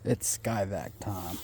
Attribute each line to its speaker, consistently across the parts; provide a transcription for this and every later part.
Speaker 1: It's Sky Vac time.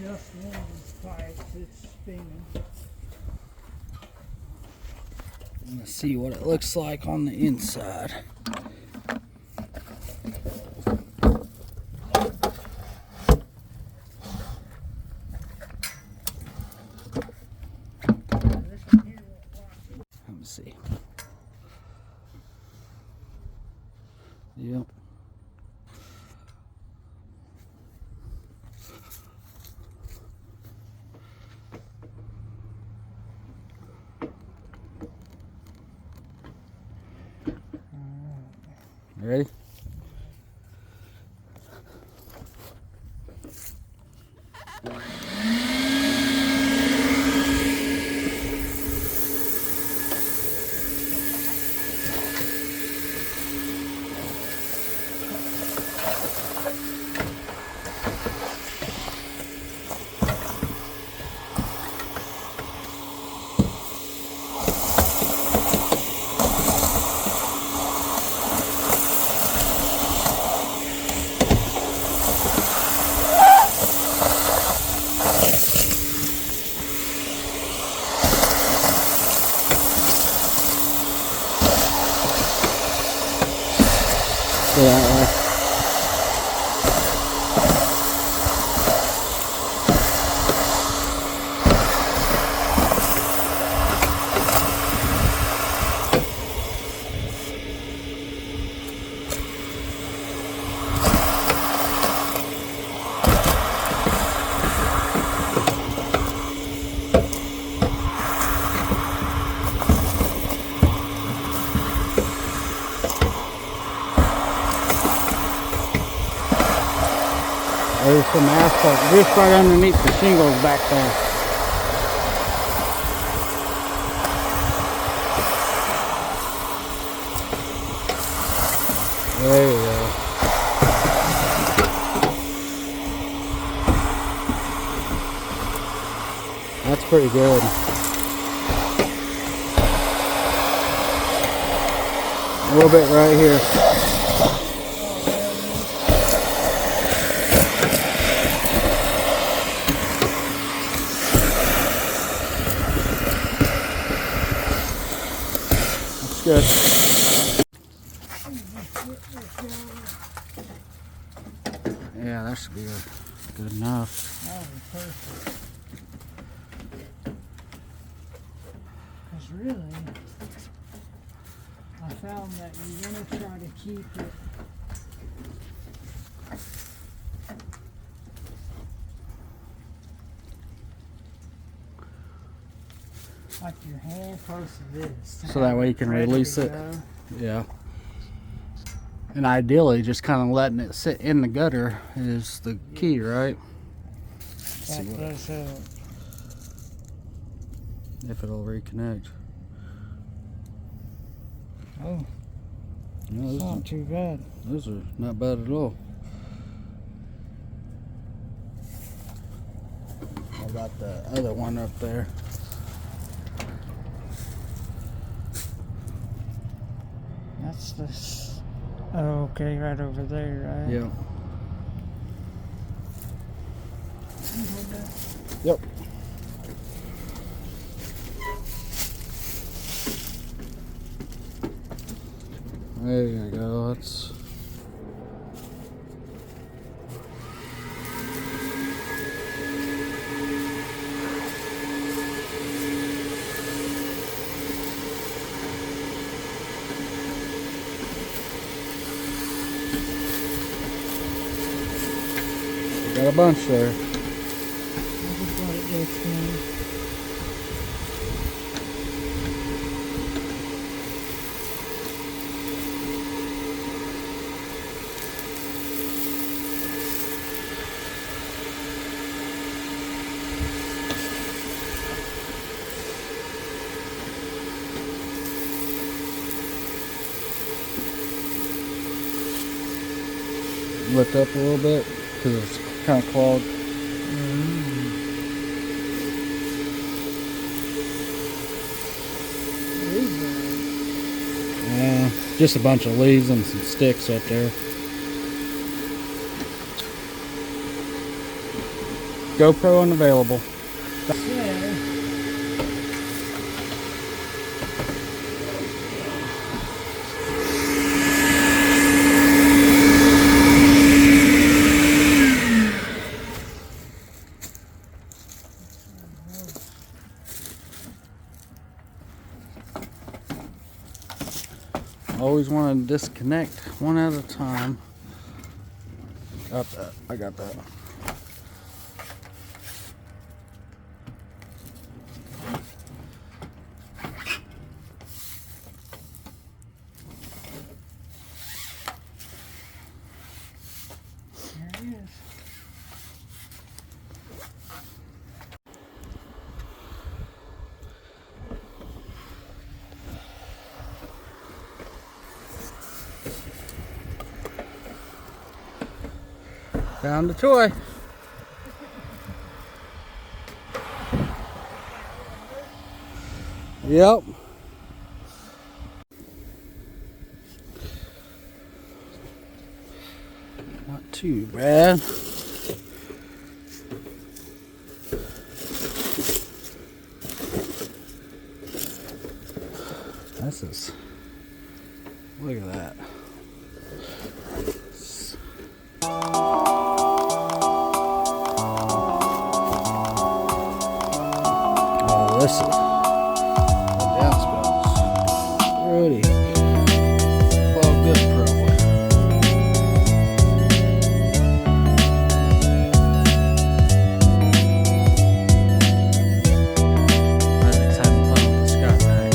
Speaker 2: Just one of these pipes, it's spinning.
Speaker 1: Let's see what it looks like on the inside. Let me see. Yep. Ready? Yeah. There's some asphalt just right underneath the shingles back there. There you go. That's pretty good. A little bit right here. Good. Yeah, that should be good enough.
Speaker 2: That would be perfect. Because really, I found that you want to try to keep it like your hand close to this.
Speaker 1: So that way you can
Speaker 2: Ready
Speaker 1: release
Speaker 2: to
Speaker 1: it.
Speaker 2: go.
Speaker 1: Yeah. And ideally, just kind of letting it sit in the gutter is the key, right?
Speaker 2: That does help.
Speaker 1: If it'll reconnect.
Speaker 2: Oh,
Speaker 1: No,
Speaker 2: it's not too bad.
Speaker 1: those are not bad at all. How about the other one up there?
Speaker 2: That's this. Oh, okay, right over there, right?
Speaker 1: Yeah. Yep. There you go. That's got a bunch there.
Speaker 2: I just let it go through.
Speaker 1: Lift up a little bit because it's kind of clogged. Just a bunch of leaves and some sticks up there. GoPro unavailable. Always want to disconnect one at a time. Got that. I got that.
Speaker 2: There it is.
Speaker 1: Found a toy. Yep. Not too bad. This is, look at that. Oh, this is the downspouts. Pretty. Well, good probably. Isaac's having fun with the Sky Vac.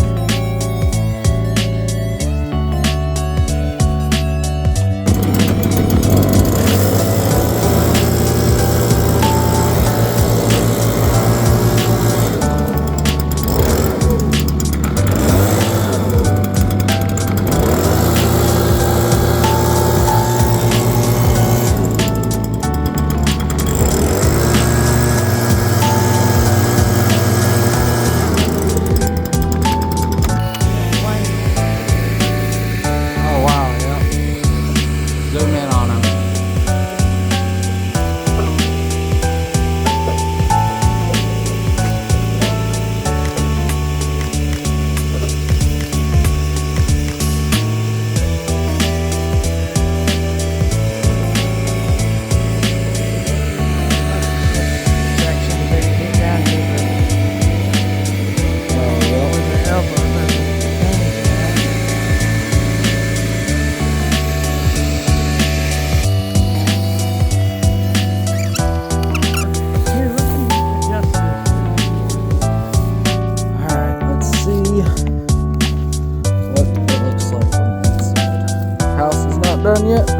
Speaker 1: Oh wow, yeah. Zoom in on him.
Speaker 2: Section that you get down to
Speaker 1: Oh, yeah.
Speaker 2: the elbow. Here, let me adjust
Speaker 1: Alright, let's see what it looks like on the inside. House is not done yet.